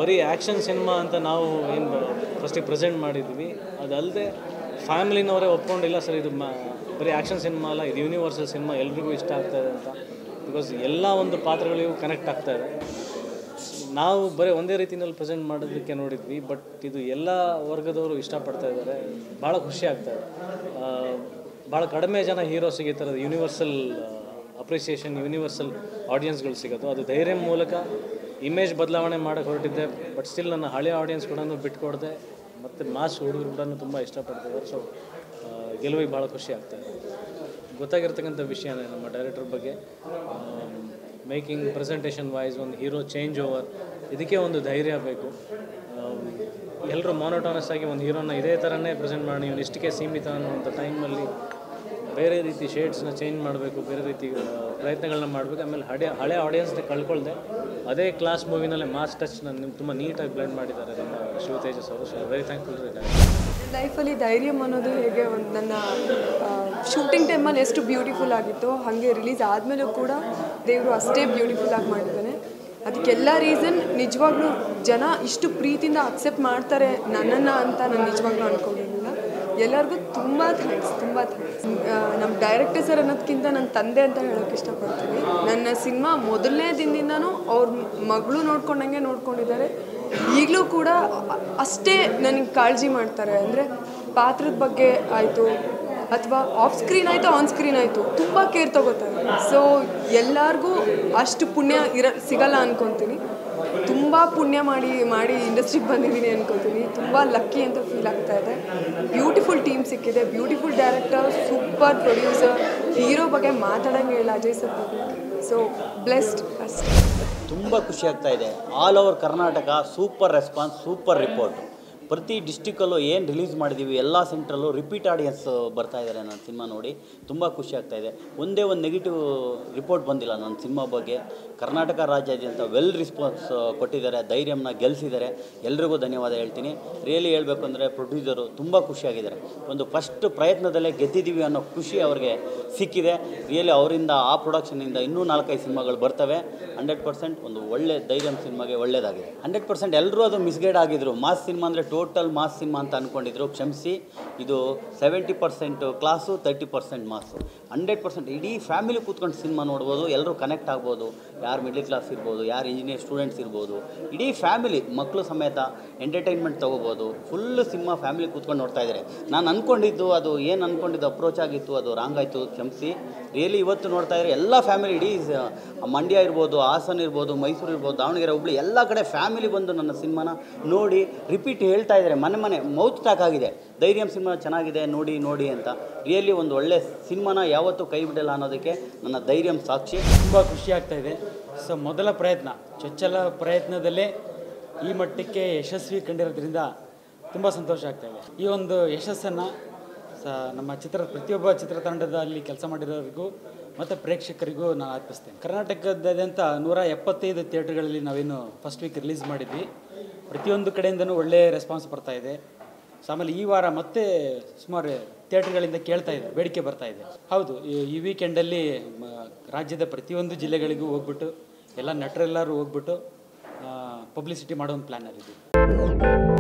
ಬರೀ action cinema ಅಂತ ನಾವು ಏನು ಫಸ್ಟಿಗೆ ಪ್ರೆಸೆಂಟ್ ಮಾಡಿದ್ವಿ, ಅದಲ್ಲದೆ ಫ್ಯಾಮಿಲಿನವರೇ ಒಪ್ಕೊಂಡಿಲ್ಲ ಸರ್ ಇದು ಬರೀ ಆ್ಯಕ್ಷನ್ ಸಿನಿಮಾ ಅಲ್ಲ, ಇದು ಯೂನಿವರ್ಸಲ್ ಸಿನಿಮಾ, ಎಲ್ರಿಗೂ ಇಷ್ಟ ಆಗ್ತಾಯಿದೆ ಅಂತ. ಬಿಕಾಸ್ ಎಲ್ಲ ಒಂದು ಪಾತ್ರಗಳಿಗೂ ಕನೆಕ್ಟ್ ಆಗ್ತಾಯಿದೆ. ನಾವು ಬರೀ ಒಂದೇ ರೀತಿಯಲ್ಲಿ ಪ್ರೆಸೆಂಟ್ ಮಾಡೋದಕ್ಕೆ ನೋಡಿದ್ವಿ, ಬಟ್ ಇದು ಎಲ್ಲ ವರ್ಗದವರು ಇಷ್ಟಪಡ್ತಾ ಇದ್ದಾರೆ. ಭಾಳ ಖುಷಿ ಆಗ್ತಾಯಿದೆ. ಭಾಳ ಕಡಿಮೆ ಜನ ಹೀರೋಸಿಗೆ ಈ ಥರದ ಯೂನಿವರ್ಸಲ್ ಅಪ್ರಿಸಿಯೇಷನ್, ಯೂನಿವರ್ಸಲ್ ಆಡಿಯನ್ಸ್ಗಳು ಸಿಗೋದು. ಅದು ಧೈರ್ಯ ಮೂಲಕ ಇಮೇಜ್ ಬದಲಾವಣೆ ಮಾಡೋಕ್ಕೆ ಹೊರಟಿದ್ದೆ, ಬಟ್ ಸ್ಟಿಲ್ ನನ್ನ ಹಳೆಯ ಆಡಿಯನ್ಸ್ ಕೂಡ ಬಿಟ್ಕೊಡ್ದೆ, ಮತ್ತು ಮಾಸ್ ಹುಡುಗರು ಕೂಡ ತುಂಬ ಇಷ್ಟಪಡ್ತಿದ್ದಾರೆ. ಸೊ ಗೆಲುವಿಗೆ ಭಾಳ ಖುಷಿ ಆಗ್ತಾಯಿದೆ. ಗೊತ್ತಾಗಿರ್ತಕ್ಕಂಥ ವಿಷಯನೇ ನಮ್ಮ ಡೈರೆಕ್ಟರ್ ಬಗ್ಗೆ, ಮೇಕಿಂಗ್ ಪ್ರೆಸೆಂಟೇಷನ್ ವೈಸ್ ಒಂದು ಹೀರೋ ಚೇಂಜ್ ಓವರ್, ಇದಕ್ಕೆ ಒಂದು ಧೈರ್ಯ ಬೇಕು. ಎಲ್ಲರೂ ಮೊನೋಟೋನಸ್ ಆಗಿ ಒಂದು ಹೀರೋನ ಇದೇ ಥರನೇ ಪ್ರೆಸೆಂಟ್ ಮಾಡಿ ಇವನು ಇಷ್ಟಕ್ಕೆ ಸೀಮಿತ ಅನ್ನೋಂಥ ಟೈಮಲ್ಲಿ ಬೇರೆ ರೀತಿ ಶೇಡ್ಸ್ನ ಚೇಂಜ್ ಮಾಡಬೇಕು, ಬೇರೆ ರೀತಿ ಪ್ರಯತ್ನಗಳನ್ನ ಮಾಡಬೇಕು. ಆಮೇಲೆ ಹಳೆ ಆಡಿಯನ್ಸ್ನ ಕಳ್ಕೊಳ್ದೆ ಅದೇ ಕ್ಲಾಸ್ ಮೂವಿನಲ್ಲೇ ಮಾಸ್ ಟಚ್ನ ತುಂಬ ನೀಟಾಗಿ ಬ್ಲೆಂಡ್ ಮಾಡಿದ್ದಾರೆ ನಮ್ಮ ಶಿವತೇಜಸ್ ಅವರು. ಸೊ ವೆರಿ ಥ್ಯಾಂಕ್ಫುಲ್ ರೀ. ಲೈಫಲ್ಲಿ ಧೈರ್ಯ ಅನ್ನೋದು ಹೇಗೆ ಒಂದು ನನ್ನ ಶೂಟಿಂಗ್ ಟೈಮಲ್ಲಿ ಎಷ್ಟು ಬ್ಯೂಟಿಫುಲ್ ಆಗಿತ್ತು, ಹಾಗೆ ರಿಲೀಸ್ ಆದಮೇಲೂ ಕೂಡ ದೇವರು ಅಷ್ಟೇ ಬ್ಯೂಟಿಫುಲ್ಲಾಗಿ ಮಾಡಿದ್ದಾನೆ. ಅದಕ್ಕೆಲ್ಲ ರೀಸನ್ ನಿಜವಾಗ್ಲೂ ಜನ ಇಷ್ಟು ಪ್ರೀತಿಯಿಂದ ಅಕ್ಸೆಪ್ಟ್ ಮಾಡ್ತಾರೆ ನನ್ನನ್ನು ಅಂತ ನಾನು ನಿಜವಾಗ್ಲೂ ಅಂದ್ಕೊಂಡಿರಲಿಲ್ಲ. ಎಲ್ಲರಿಗೂ ತುಂಬ ಥ್ಯಾಂಕ್ಸ್. ನಮ್ಮ ಡೈರೆಕ್ಟರ್ ಸರ್ ಅನ್ನೋದಕ್ಕಿಂತ ನನ್ನ ತಂದೆ ಅಂತ ಹೇಳೋಕ್ಕೆ ಇಷ್ಟಪಡ್ತೀನಿ. ನನ್ನ ಸಿನಿಮಾ ಮೊದಲನೇ ದಿನದಿಂದನೂ ಅವ್ರ ಮಗಳು ನೋಡ್ಕೊಂಡಂಗೆ ನೋಡ್ಕೊಂಡಿದ್ದಾರೆ. ಈಗಲೂ ಕೂಡ ಅಷ್ಟೇ ನನಗೆ ಕಾಳಜಿ ಮಾಡ್ತಾರೆ. ಅಂದರೆ ಪಾತ್ರದ ಬಗ್ಗೆ ಆಯಿತು ಅಥವಾ ಆಫ್ ಸ್ಕ್ರೀನ್ ಆಯಿತು ಆನ್ ಸ್ಕ್ರೀನ್ ಆಯಿತು ತುಂಬ ಕೇರ್ ತೊಗೋತಾರೆ. ಸೊ ಎಲ್ಲರಿಗೂ ಅಷ್ಟು ಪುಣ್ಯ ಸಿಗಲ್ಲ ಅಂದ್ಕೊತೀನಿ. ತುಂಬ ಪುಣ್ಯ ಮಾಡಿ ಇಂಡಸ್ಟ್ರಿಗೆ ಬಂದಿದ್ದೀನಿ ಅಂದ್ಕೊತೀನಿ. ತುಂಬ ಲಕ್ಕಿ ಅಂತ ಫೀಲ್ ಆಗ್ತಾಯಿದೆ. ಬ್ಯೂಟಿಫುಲ್ ಟೀಮ್ ಸಿಕ್ಕಿದೆ, beautiful director, super producer, hero ಬಗ್ಗೆ ಮಾತಾಡೋಂಗೆ ಇಲ್ಲ ಅಜಯ್ ಸರ್ ಬಗ್ಗೆ. ಸೊ ಬ್ಲೆಸ್ಡ್ ಅಷ್ಟೇ. ತುಂಬ ಖುಷಿ ಆಗ್ತಾ ಇದೆ. All over Karnataka super response, super report. ಪ್ರತಿ ಡಿಸ್ಟಿಕಲ್ಲೂ ಏನು ರಿಲೀಸ್ ಮಾಡಿದ್ದೀವಿ ಎಲ್ಲ ಸೆಂಟ್ರಲ್ಲೂ ರಿಪೀಟ್ ಆಡಿಯನ್ಸ್ ಬರ್ತಾ ಇದ್ದಾರೆ ನನ್ನ ಸಿನಿಮಾ ನೋಡಿ. ತುಂಬ ಖುಷಿ ಆಗ್ತಾಯಿದೆ. ಒಂದೇ ಒಂದು ನೆಗೆಟಿವ್ ರಿಪೋರ್ಟ್ ಬಂದಿಲ್ಲ ನನ್ನ ಸಿನಿಮಾ ಬಗ್ಗೆ. ಕರ್ನಾಟಕ ರಾಜ್ಯಾದ್ಯಂತ ವೆಲ್ ರೆಸ್ಪಾನ್ಸ್ ಕೊಟ್ಟಿದ್ದಾರೆ, ಧೈರ್ಯನ ಗೆಲ್ಲಿಸಿದ್ದಾರೆ. ಎಲ್ರಿಗೂ ಧನ್ಯವಾದ ಹೇಳ್ತೀನಿ. ರಿಯಲಿ ಹೇಳಬೇಕು ಅಂದರೆ ಪ್ರೊಡ್ಯೂಸರು ತುಂಬ ಖುಷಿಯಾಗಿದ್ದಾರೆ. ಒಂದು ಫಸ್ಟ್ ಪ್ರಯತ್ನದಲ್ಲೇ ಗೆದ್ದಿದ್ದೀವಿ ಅನ್ನೋ ಖುಷಿ ಅವ್ರಿಗೆ ಸಿಕ್ಕಿದೆ. ರಿಯಲಿ ಅವರಿಂದ ಆ ಪ್ರೊಡಕ್ಷನಿಂದ ಇನ್ನೂ 4-5 ಸಿನಿಮಾಗಳು ಬರ್ತವೆ. 100% ಒಂದು ಒಳ್ಳೆ ಧೈರ್ಯ ಸಿನಿಮಾಗೆ ಒಳ್ಳೆಯದಾಗಿದೆ. 100% ಎಲ್ಲರೂ ಅದು ಮಿಸ್ಗೈಡ್ ಆಗಿದ್ರು. ಮಾಸ್ ಸಿನಿಮಾ ಅಂದರೆ ಟೋಟಲ್ ಮಾಸ್ ಸಿನಿಮಾ ಅಂತ ಅಂದ್ಕೊಂಡಿದ್ರು, ಕ್ಷಮಿಸಿ. ಇದು 70% ಕ್ಲಾಸು, 30% ಮಾಸು. 100% ಇಡೀ ಫ್ಯಾಮಿಲಿ ಕೂತ್ಕೊಂಡು ಸಿನಿಮಾ ನೋಡ್ಬೋದು, ಎಲ್ಲರೂ ಕನೆಕ್ಟ್ ಆಗ್ಬೋದು. ಯಾರು ಮಿಡ್ಲ್ ಕ್ಲಾಸ್ ಇರ್ಬೋದು, ಯಾರು ಇಂಜಿನಿಯರ್ ಸ್ಟೂಡೆಂಟ್ಸ್ ಇರ್ಬೋದು, ಇಡೀ ಫ್ಯಾಮಿಲಿ ಮಕ್ಕಳು ಸಮೇತ ಎಂಟರ್ಟೈನ್ಮೆಂಟ್ ತೊಗೋಬೋದು. ಫುಲ್ಲು ಸಿನಿಮಾ ಫ್ಯಾಮಿಲಿ ಕೂತ್ಕೊಂಡು ನೋಡ್ತಾ ಇದ್ದಾರೆ. ನಾನು ಅಂದ್ಕೊಂಡಿದ್ದು ಅದು ಏನು ಅಂದ್ಕೊಂಡಿದ್ದು ಅಪ್ರೋಚ್ ಆಗಿತ್ತು, ಅದು ರಾಂಗ್ ಆಯಿತು, ಕ್ಷಮಿಸಿ. ರಿಯಲಿ ಇವತ್ತು ನೋಡ್ತಾ ಇದ್ದಾರೆ ಎಲ್ಲ ಫ್ಯಾಮಿಲಿ, ಇಡೀ ಮಂಡ್ಯ ಇರ್ಬೋದು, ಹಾಸನ ಇರ್ಬೋದು, ಮೈಸೂರು ಇರ್ಬೋದು, ದಾವಣಗೆರೆ, ಹುಬ್ಳಿ ಎಲ್ಲ ಕಡೆ ಫ್ಯಾಮಿಲಿ ಬಂದು ನನ್ನ ಸಿನಿಮಾನ ನೋಡಿ ರಿಪೀಟ್ ಹೇಳ್ತಾ ಇದ್ದಾರೆ. ಮನೆ ಮೌತ್ ಟಾಕ್ ಆಗಿದೆ, ಧೈರ್ಯ ಸಿನಿಮಾ ಚೆನ್ನಾಗಿದೆ ನೋಡಿ ಅಂತ. ರಿಯಲಿ ಒಂದು ಒಳ್ಳೆ ಸಿನಿಮಾನ ಯಾವತ್ತೂ ಕೈ ಬಿಡಲ್ಲ ಅನ್ನೋದಕ್ಕೆ ನನ್ನ ಧೈರ್ಯ ಸಾಕ್ಷಿ. ತುಂಬ ಖುಷಿ ಆಗ್ತಾಯಿದೆ. ಸೊ ಮೊದಲ ಪ್ರಯತ್ನ, ಚೊಚ್ಚಲ ಪ್ರಯತ್ನದಲ್ಲೇ ಈ ಮಟ್ಟಕ್ಕೆ ಯಶಸ್ವಿ ಕಂಡಿರೋದ್ರಿಂದ ತುಂಬ ಸಂತೋಷ ಆಗ್ತಾಯಿದೆ. ಈ ಒಂದು ಯಶಸ್ಸನ್ನು ನಮ್ಮ ಪ್ರತಿಯೊಬ್ಬ ಚಿತ್ರತಂಡದಲ್ಲಿ ಕೆಲಸ ಮಾಡಿರೋರಿಗೂ ಮತ್ತು ಪ್ರೇಕ್ಷಕರಿಗೂ ನಾನು ಅರ್ಪಿಸ್ತೇನೆ. ಕರ್ನಾಟಕದಾದ್ಯಂತ 175 ಥಿಯೇಟ್ರ್ಗಳಲ್ಲಿ ನಾವೇನು ಫಸ್ಟ್ ವೀಕ್ ರಿಲೀಸ್ ಮಾಡಿದ್ವಿ. ಪ್ರತಿಯೊಂದು ಕಡೆಯಿಂದನೂ ಒಳ್ಳೆಯ ರೆಸ್ಪಾನ್ಸ್ ಬರ್ತಾಯಿದೆ. ಸೊ ಆಮೇಲೆ ಈ ವಾರ ಮತ್ತೆ ಸುಮಾರು ಥಿಯೇಟ್ರ್ಗಳಿಂದ ಕೇಳ್ತಾ ಇದೆ, ಬೇಡಿಕೆ ಬರ್ತಾಯಿದೆ. ಹೌದು, ಈ ವೀಕೆಂಡಲ್ಲಿ ರಾಜ್ಯದ ಪ್ರತಿಯೊಂದು ಜಿಲ್ಲೆಗಳಿಗೂ ಹೋಗ್ಬಿಟ್ಟು ಎಲ್ಲ ನಟರೆಲ್ಲರೂ ಹೋಗ್ಬಿಟ್ಟು ಪಬ್ಲಿಸಿಟಿ ಮಾಡೋ ಒಂದು ಪ್ಲ್ಯಾನಲ್ಲಿದ್ದೀವಿ.